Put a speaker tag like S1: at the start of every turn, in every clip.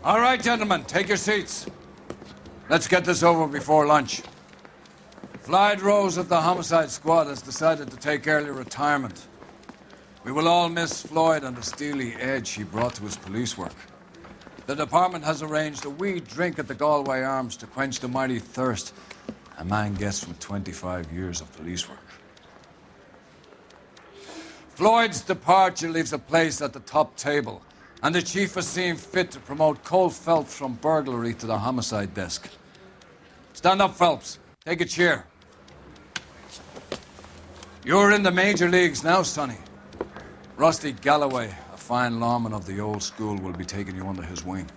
S1: All right, gentlemen, take your seats. Let's get this over before lunch. Floyd Rose of the Homicide Squad has decided to take early retirement. We will all miss Floyd and the steely edge he brought to his police work. The department has arranged a wee drink at the Galway Arms to quench the mighty thirst a man gets from 25 years of police work. Floyd's departure leaves a place at the top table, and the chief has seen fit to promote Cole Phelps from burglary to the homicide desk. Stand up, Phelps. Take a chair. You're in the major leagues now, Sonny. Rusty Galloway, a fine lawman of the old school, will be taking you under his wing.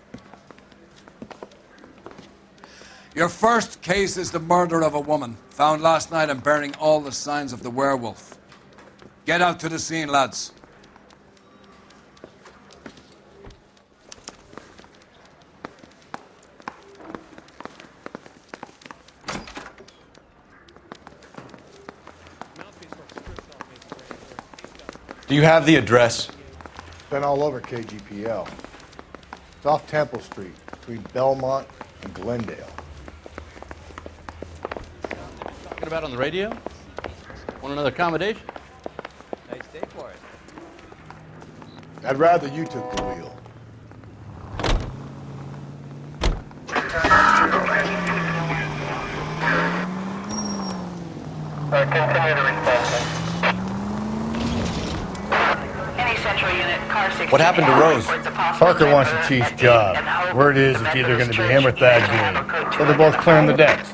S1: Your first case is the murder of a woman, found last night and bearing all the signs of the werewolf. Get out to the scene, lads.
S2: Do you have the address?
S3: Been all over KGPL. It's off Temple Street, between Belmont and Glendale.
S4: Talking about on the radio? Want another accommodation?
S5: Nice day for it.
S3: I'd rather you took the wheel.
S6: Continue to respond. Any central unit, car 60.
S2: What happened to Rose?
S3: Parker wants the chief's job. Word is it's either going to be him or Thad Green. So they're both clearing the decks.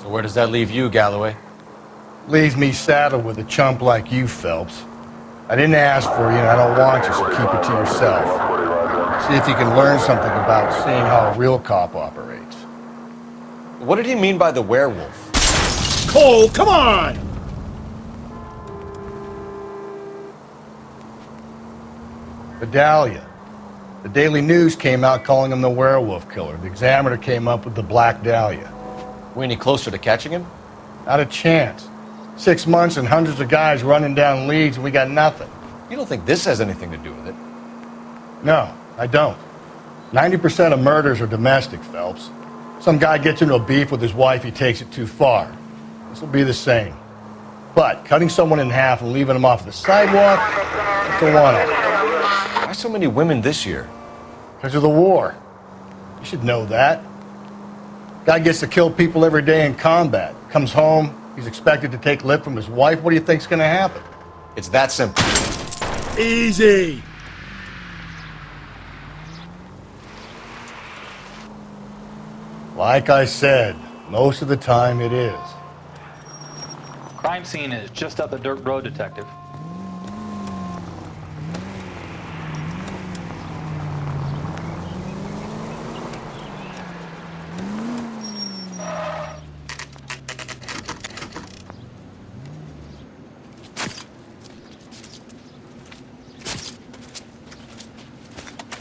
S2: So where does that leave you, Galloway?
S3: Leaves me saddled with a chump like you, Phelps. I didn't ask for you, and I don't want you, so keep it to yourself. See if you can learn something about seeing how a real cop operates.
S2: What did he mean by the werewolf?
S7: Cole, come on!
S3: Vidalia. The Daily News came out calling him the werewolf killer. The Examiner came up with the Black Dahlia.
S2: We any closer to catching him?
S3: Not a chance. 6 months and hundreds of guys running down leads, and we got nothing.
S2: You don't think this has anything to do with it?
S3: No, I don't. 90% of murders are domestic, Phelps. Some guy gets into a beef with his wife, he takes it too far. This will be the same. But cutting someone in half and leaving them off the sidewalk, that's a one-off.
S2: Why so many women this year?
S3: Because of the war. You should know that. Guy gets to kill people every day in combat. Comes home, he's expected to take lip from his wife. What do you think's going to happen?
S2: It's that simple.
S7: Easy!
S3: Like I said, most of the time it is.
S8: Crime scene is just up the dirt road, Detective.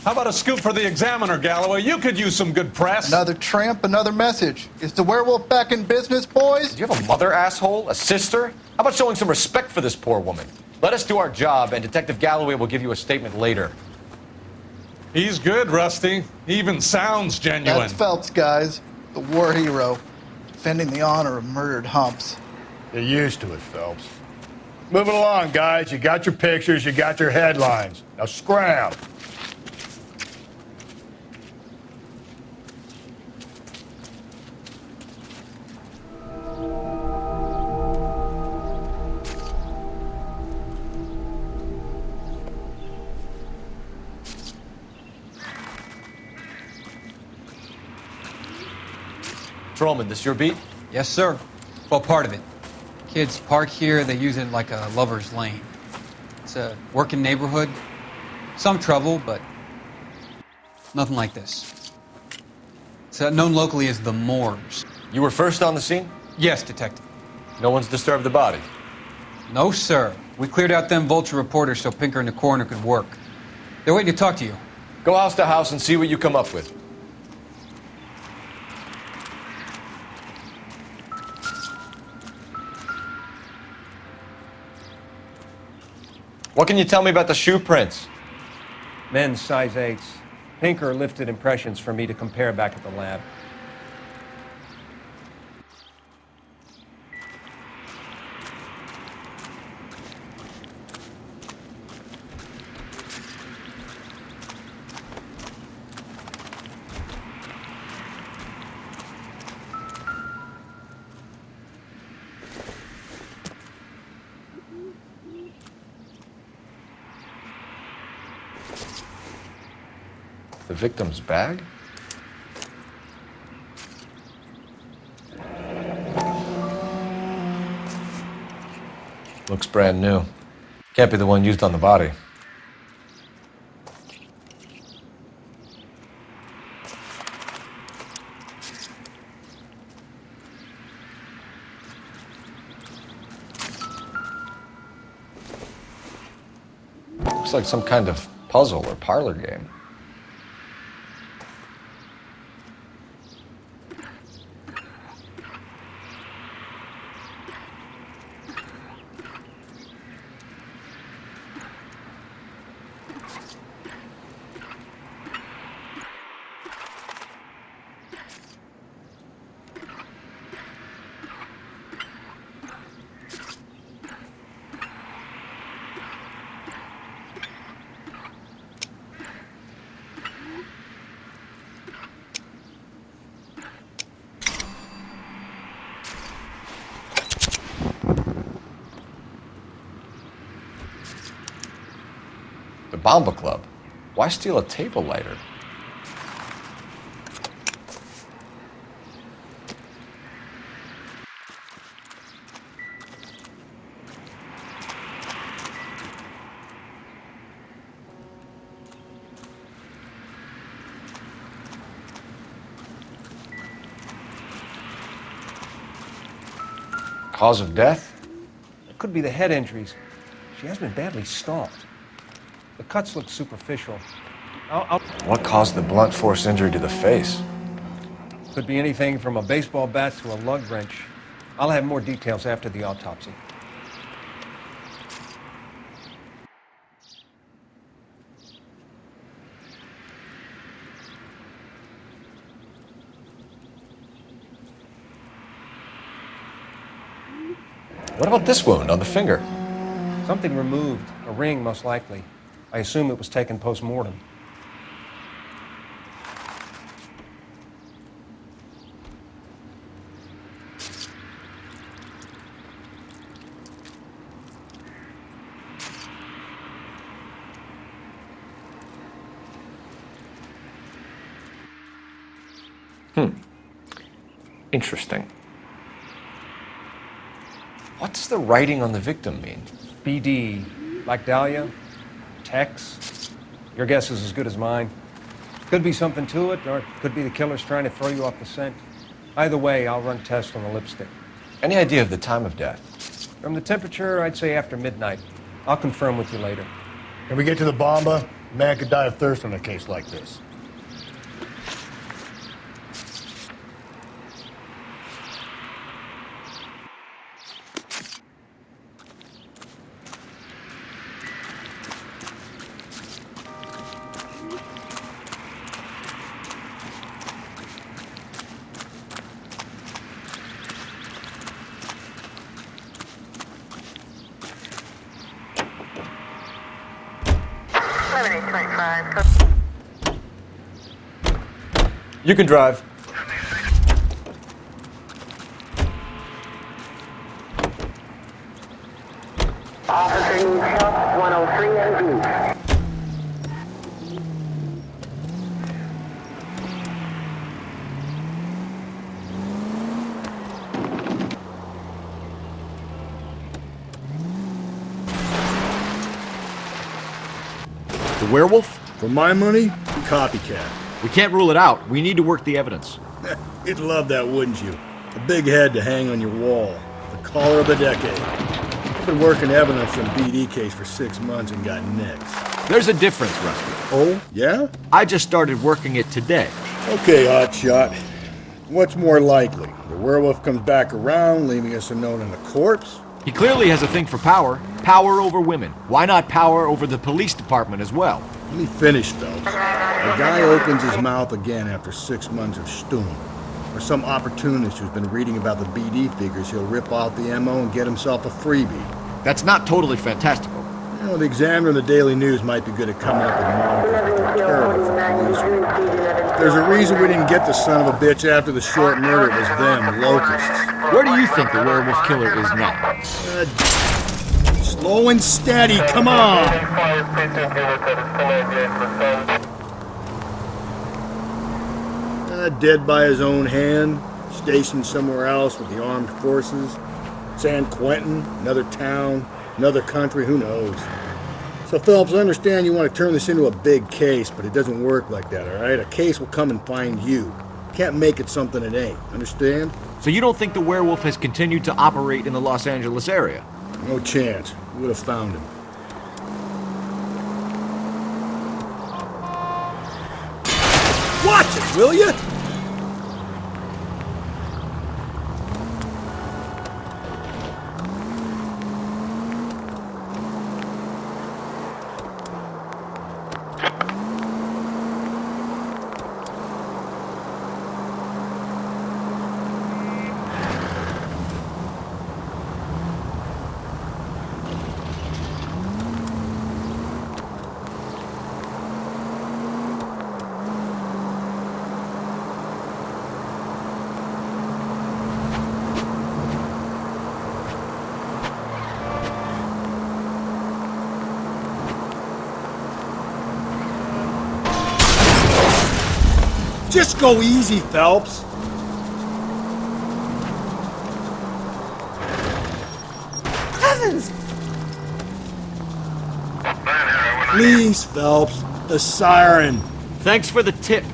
S7: How about a scoop for the Examiner, Galloway? You could use some good press.
S9: Another tramp, another message. Is the werewolf back in business, boys?
S2: Do you have a mother, asshole? A sister? How about showing some respect for this poor woman? Let us do our job, and Detective Galloway will give you a statement later.
S7: He's good, Rusty. He even sounds genuine.
S9: That's Phelps, guys. The war hero. Defending the honor of murdered humps.
S3: You're used to it, Phelps. Moving along, guys. You got your pictures, you got your headlines. Now scram.
S2: Patrolman, this your beat?
S5: Yes, sir. Well, part of it. Kids park here, they use it like a lover's lane. It's a working neighborhood. Some trouble, but nothing like this. It's known locally as the Moors.
S2: You were first on the scene?
S5: Yes, Detective.
S2: No one's disturbed the body?
S5: No, sir. We cleared out them vulture reporters so Pinker and the coroner could work. They're waiting to talk to you.
S2: Go house to house and see what you come up with. What can you tell me about the shoe prints?
S10: Men's size 8s. Pinker lifted impressions for me to compare back at the lab.
S2: The victim's bag? Looks brand new. Can't be the one used on the body. Looks like some kind of puzzle or parlor game. The Bomba Club. Why steal a table lighter? Cause of death?
S10: It could be the head injuries. She has been badly stalked. The cuts look superficial.
S2: What caused the blunt force injury to the face?
S10: Could be anything from a baseball bat to a lug wrench. I'll have more details after the autopsy.
S2: What about this wound on the finger?
S10: Something removed, a ring most likely. I assume it was taken post-mortem.
S2: Interesting. What does the writing on the victim mean?
S10: BD, like Dahlia, Tex. Your guess is as good as mine. Could be something to it, or it could be the killer's trying to throw you off the scent. Either way, I'll run tests on the lipstick.
S2: Any idea of the time of death?
S10: From the temperature, I'd say after midnight. I'll confirm with you later.
S3: Can we get to the Bomba? A man could die of thirst on a case like this.
S2: You can drive.
S6: Officer needs help, 103 and B.
S11: The werewolf?
S3: For my money, copycat.
S11: We can't rule it out. We need to work the evidence.
S3: You'd love that, wouldn't you? A big head to hang on your wall. The caller of the decade. I've been working evidence from BD case for 6 months and got nicks.
S11: There's a difference, Rusty.
S3: Oh, yeah?
S11: I just started working it today.
S3: Okay, hotshot. What's more likely? The werewolf comes back around, leaving us a note on the corpse?
S11: He clearly has a thing for power. Power over women. Why not power over the police department as well?
S3: Let me finish, Phelps. A guy opens his mouth again after 6 months of stewing. Or some opportunist who's been reading about the BD figures he'll rip off the MO and get himself a freebie.
S11: That's not totally fantastical.
S3: You know, the Examiner and the Daily News might be good at coming up with monikers, but they're terrible for police. There's a reason we didn't get the son of a bitch after the short murder. It was them, locusts.
S11: Where do you think the werewolf killer is now?
S3: Slow and steady, come on! Dead by his own hand, stationed somewhere else with the armed forces. San Quentin, another town, another country, who knows? So, Phelps, I understand you want to turn this into a big case, but it doesn't work like that, all right? A case will come and find you. Can't make it something it ain't, understand?
S11: So you don't think the werewolf has continued to operate in the Los Angeles area?
S3: No chance. We would have found him. Watch it, will you? Just go easy, Phelps.
S12: Heavens!
S3: Please, Phelps. The siren.
S11: Thanks for the tip.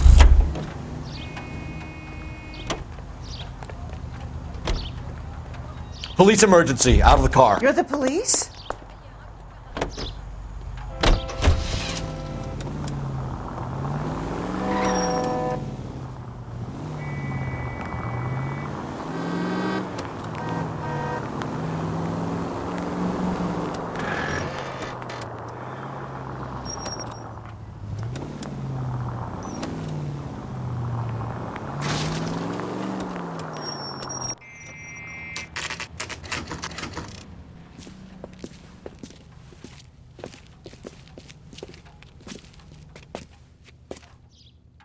S2: Police emergency, out of the car.
S12: You're the police?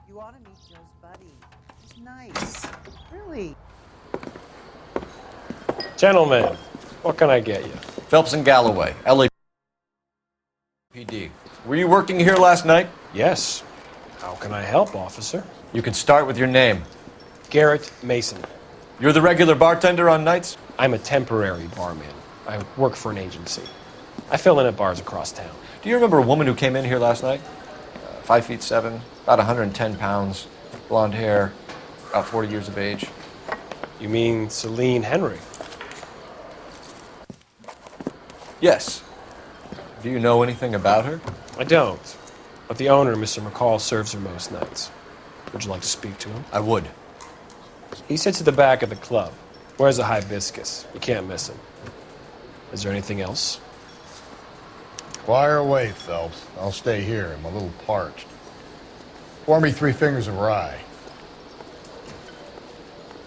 S12: You ought to meet Joe's buddy. He's nice. Really.
S8: Gentlemen, what can I get you?
S2: Phelps and Galloway, LAPD. Were you working here last night?
S8: Yes. How can I help, officer?
S2: You can start with your name.
S8: Garrett Mason.
S2: You're the regular bartender on nights?
S8: I'm a temporary barman. I work for an agency. I fill in at bars across town.
S2: Do you remember a woman who came in here last night? 5'7", about 110 pounds, blonde hair, about 40 years of age.
S8: You mean Celine Henry?
S2: Yes. Do you know anything about her?
S8: I don't. But the owner, Mr. McCall, serves her most nights. Would you like to speak to him?
S2: I would.
S8: He sits at the back of the club. Wears a hibiscus. You can't miss him. Is there anything else?
S3: Fire away, Phelps. I'll stay here. I'm a little parched. Pour me 3 fingers of rye.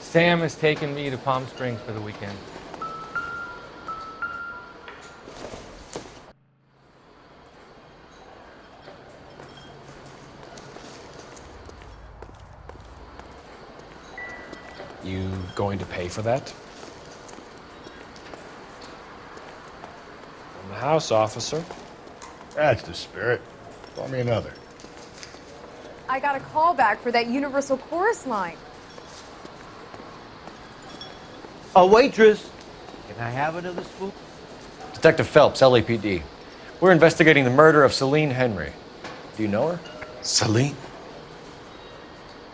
S13: Sam has taken me to Palm Springs for the weekend.
S8: You going to pay for that? From the house, officer.
S3: That's the spirit. Pour me another.
S14: I got a call back for that Universal Chorus line.
S13: A waitress. Can I have another spoon?
S2: Detective Phelps, LAPD. We're investigating the murder of Celine Henry. Do you know her?
S15: Celine?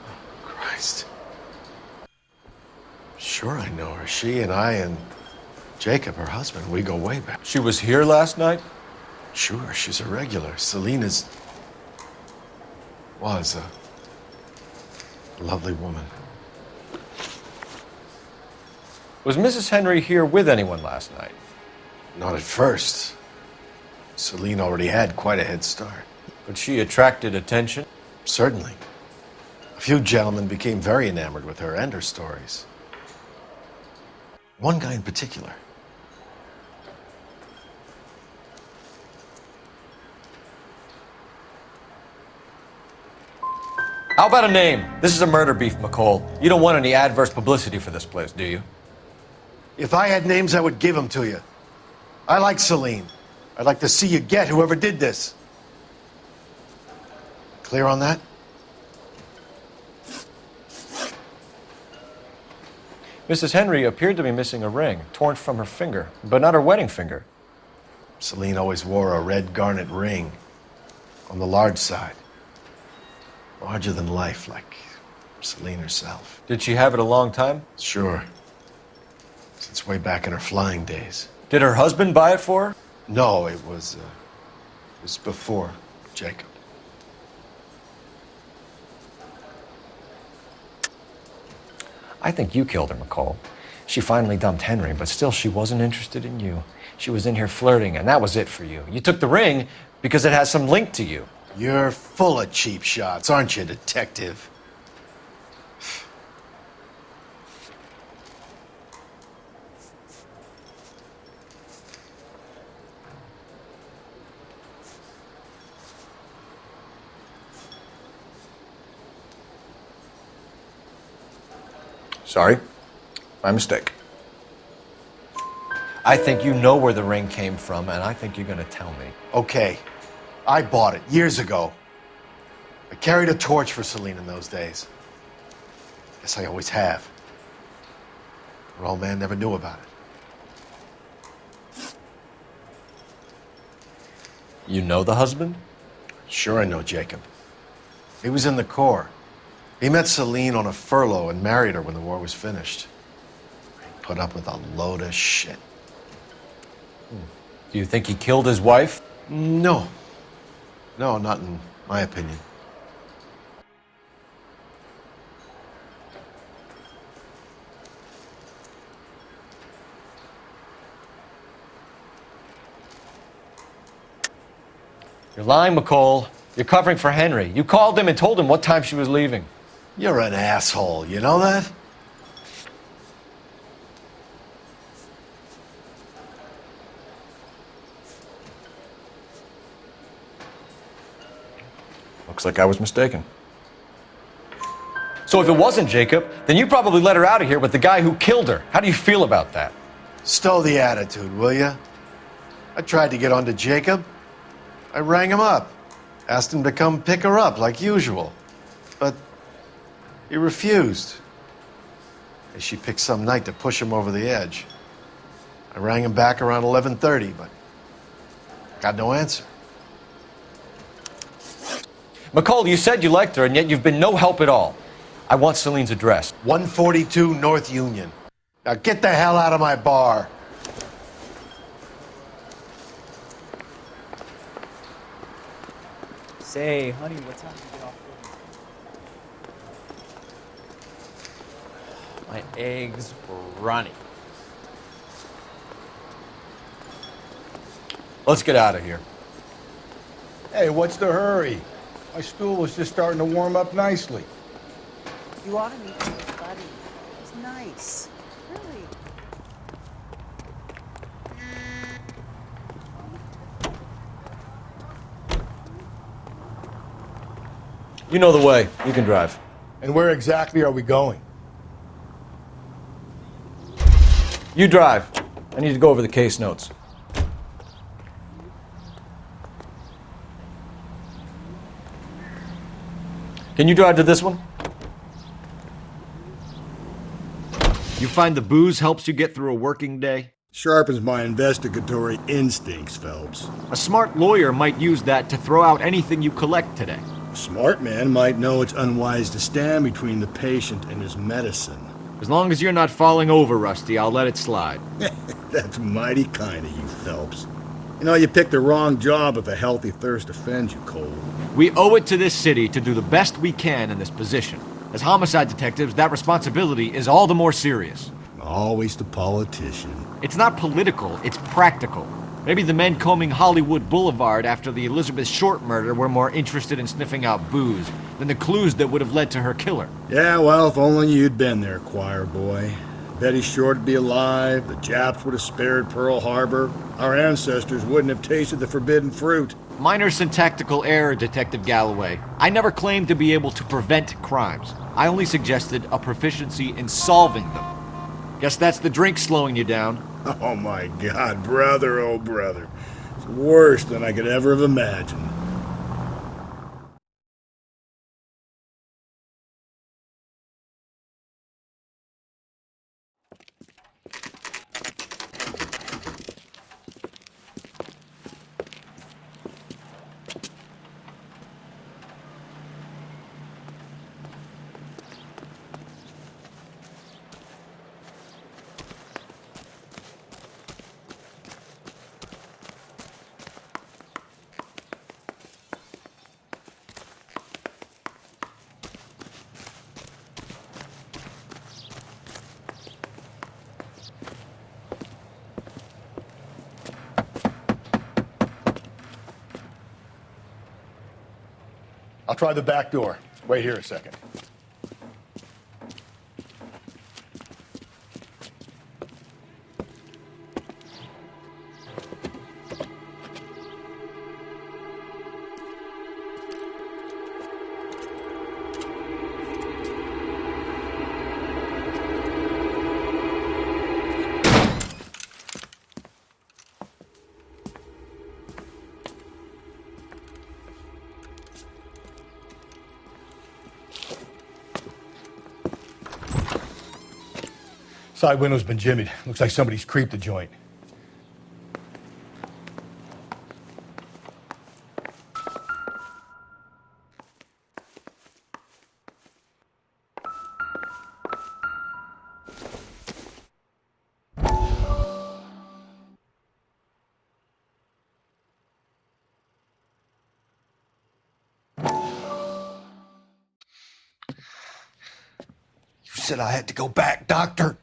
S15: Oh, Christ. Sure I know her. She and I and Jacob, her husband, we go way back.
S2: She was here last night?
S15: Sure, she's a regular. Celine was a lovely woman.
S2: Was Mrs. Henry here with anyone last night?
S15: Not at first. Celine already had quite a head start.
S2: But she attracted attention?
S15: Certainly. A few gentlemen became very enamored with her and her stories. One guy in particular.
S2: How about a name? This is a murder beef, McCall. You don't want any adverse publicity for this place, do you?
S15: If I had names, I would give them to you. I like Celine. I'd like to see you get whoever did this. Clear on that?
S2: Mrs. Henry appeared to be missing a ring, torn from her finger, but not her wedding finger.
S15: Celine always wore a red garnet ring on the large side. Larger than life, like Celine herself.
S2: Did she have it a long time?
S15: Sure. Since way back in her flying days.
S2: Did her husband buy it for her?
S15: No, it was before Jacob.
S2: I think you killed her, McCall. She finally dumped Henry, but still she wasn't interested in you. She was in here flirting, and that was it for you. You took the ring because it has some link to you.
S15: You're full of cheap shots, aren't you, detective?
S2: Sorry. My mistake. I think you know where the ring came from, and I think you're gonna tell me.
S15: Okay. I bought it years ago. I carried a torch for Celine in those days. Guess I always have. Her old man never knew about it.
S2: You know the husband?
S15: Sure I know Jacob. He was in the Corps. He met Celine on a furlough and married her when the war was finished. He put up with a load of shit.
S2: Do you think he killed his wife?
S15: No. No, not in my opinion.
S2: You're lying, McCall. You're covering for Henry. You called him and told him what time she was leaving.
S15: You're an asshole, you know that?
S2: Looks like I was mistaken. So if it wasn't Jacob, then you probably let her out of here with the guy who killed her. How do you feel about that?
S15: Stow the attitude, will ya? I tried to get onto Jacob. I rang him up, asked him to come pick her up like usual. But he refused. She picked some night to push him over the edge. I rang him back around 11:30, but got no answer.
S2: McCall, you said you liked her, and yet you've been no help at all. I want Celine's address.
S15: 142 North Union. Now get the hell out of my bar.
S16: Say, honey, what time do you get off work? My eggs running.
S2: Let's get out of here.
S3: Hey, what's the hurry? My stool was just starting to warm up nicely.
S12: You ought to meet his buddy. He's nice. Really.
S2: You know the way. You can drive.
S3: And where exactly are we going?
S2: You drive. I need to go over the case notes. Can you drive to this one?
S11: You find the booze helps you get through a working day?
S3: Sharpens my investigatory instincts, Phelps.
S11: A smart lawyer might use that to throw out anything you collect today.
S3: A smart man might know it's unwise to stand between the patient and his medicine.
S11: As long as you're not falling over, Rusty, I'll let it slide.
S3: That's mighty kind of you, Phelps. You know, you picked the wrong job if a healthy thirst offends you, Cole.
S11: We owe it to this city to do the best we can in this position. As homicide detectives, that responsibility is all the more serious.
S3: Always the politician.
S11: It's not political, it's practical. Maybe the men combing Hollywood Boulevard after the Elizabeth Short murder were more interested in sniffing out booze than the clues that would have led to her killer.
S3: Yeah, well, if only you'd been there, choir boy. Betty Short would be alive, the Japs would have spared Pearl Harbor, our ancestors wouldn't have tasted the forbidden fruit.
S11: Minor syntactical error, Detective Galloway. I never claimed to be able to prevent crimes. I only suggested a proficiency in solving them. Guess that's the drink slowing you down.
S3: Oh my God, brother, oh brother. It's worse than I could ever have imagined. I'll try the back door. Wait here a second. Side window's been jimmied. Looks like somebody's creeped the joint.
S17: You said I had to go back, Doctor.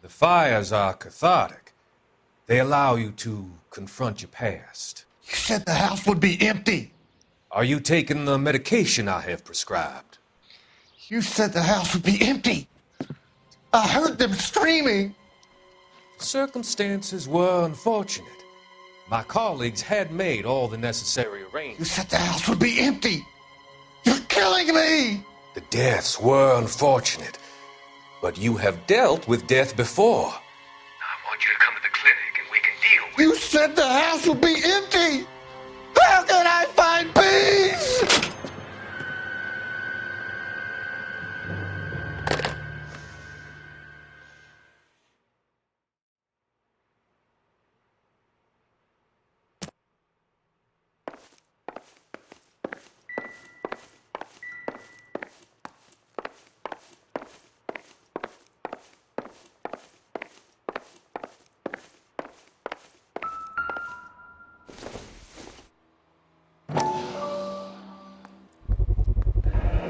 S18: The fires are cathartic. They allow you to confront your past.
S17: You said the house would be empty.
S18: Are you taking the medication I have prescribed?
S17: You said the house would be empty. I heard them screaming.
S18: Circumstances were unfortunate. My colleagues had made all the necessary arrangements.
S17: You said the house would be empty. You're killing me.
S18: The deaths were unfortunate, but you have dealt with death before. I want you to come to the clinic and we can deal with it.
S17: You said the house would be empty. How can I find peace?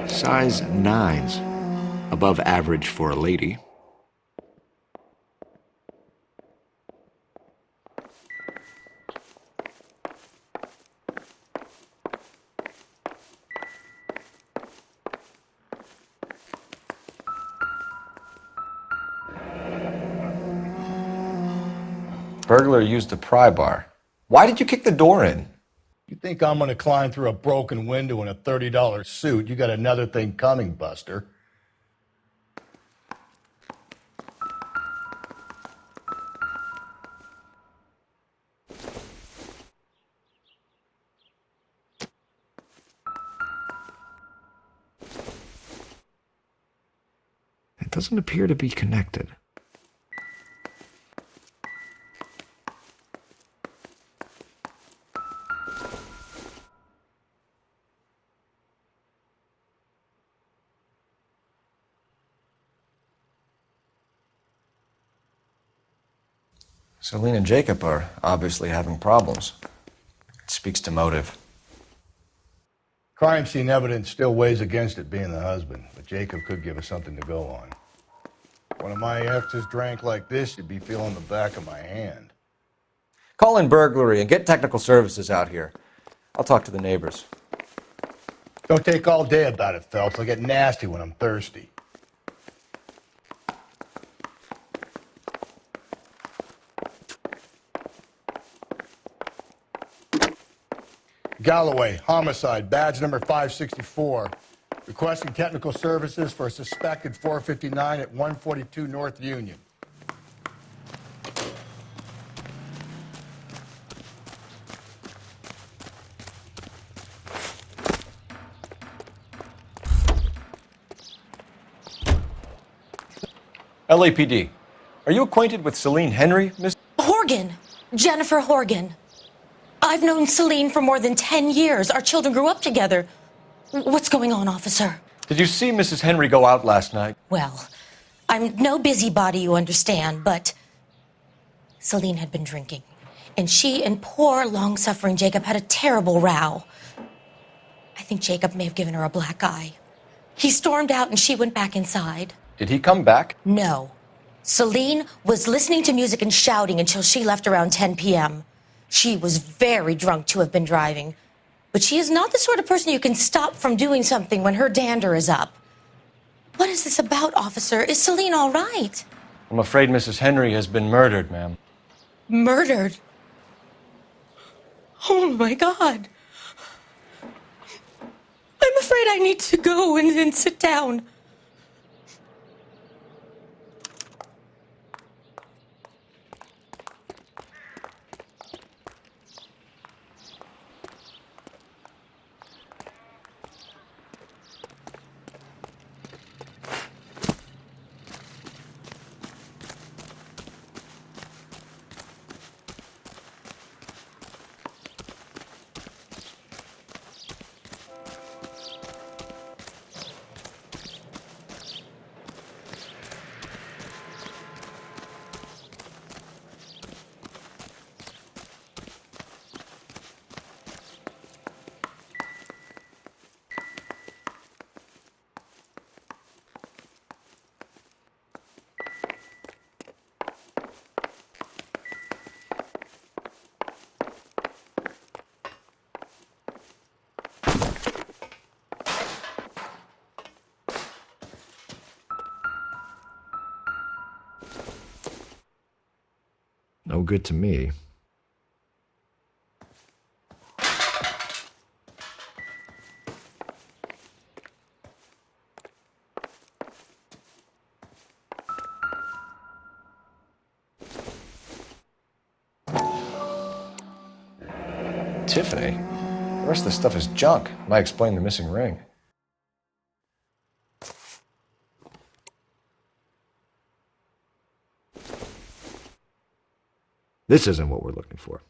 S11: Size 9s. Above average for a lady.
S2: Burglar used a pry bar. Why did you kick the door in?
S3: You think I'm gonna climb through a broken window in a $30 suit? You got another thing coming, Buster.
S11: It doesn't appear to be connected.
S2: Celine and Jacob are obviously having problems. It speaks to motive.
S3: Crime scene evidence still weighs against it being the husband, but Jacob could give us something to go on. One of my exes drank like this, you'd be feeling the back of my hand.
S2: Call in burglary and get technical services out here. I'll talk to the neighbors.
S3: Don't take all day about it, Phelps. I'll get nasty when I'm thirsty. Galloway, homicide, badge number 564. Requesting technical services for a suspected 459 at 142 North Union.
S2: LAPD. Are you acquainted with Celine Henry, Miss?
S19: Horgan. Jennifer Horgan. I've known Celine for more than 10 years. Our children grew up together. What's going on, officer?
S2: Did you see Mrs. Henry go out last night?
S19: Well, I'm no busybody, you understand, but Celine had been drinking. And she and poor, long-suffering Jacob had a terrible row. I think Jacob may have given her a black eye. He stormed out and she went back inside.
S2: Did he come back?
S19: No. Celine was listening to music and shouting until she left around 10 p.m. She was very drunk to have been driving. But she is not the sort of person you can stop from doing something when her dander is up. What is this about, officer? Is Celine all right?
S2: I'm afraid Mrs. Henry has been murdered, ma'am.
S19: Murdered? Oh, my God. I'm afraid I need to go and sit down.
S2: No good to me. Tiffany? The rest of the stuff is junk. Might explain the missing ring. This isn't what we're looking for.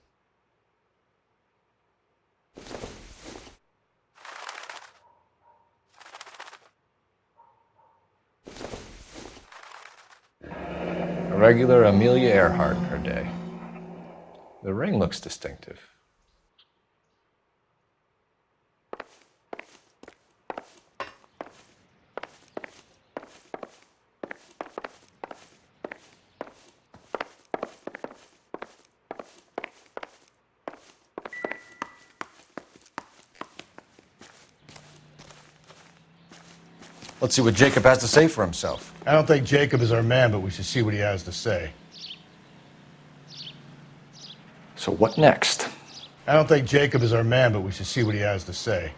S2: A regular Amelia Earhart in her day. The ring looks distinctive. Let's see what Jacob has to say for himself.
S3: I don't think Jacob is our man, but we should see what he has to say.
S2: So what next?
S3: I don't think Jacob is our man, but we should see what he has to say.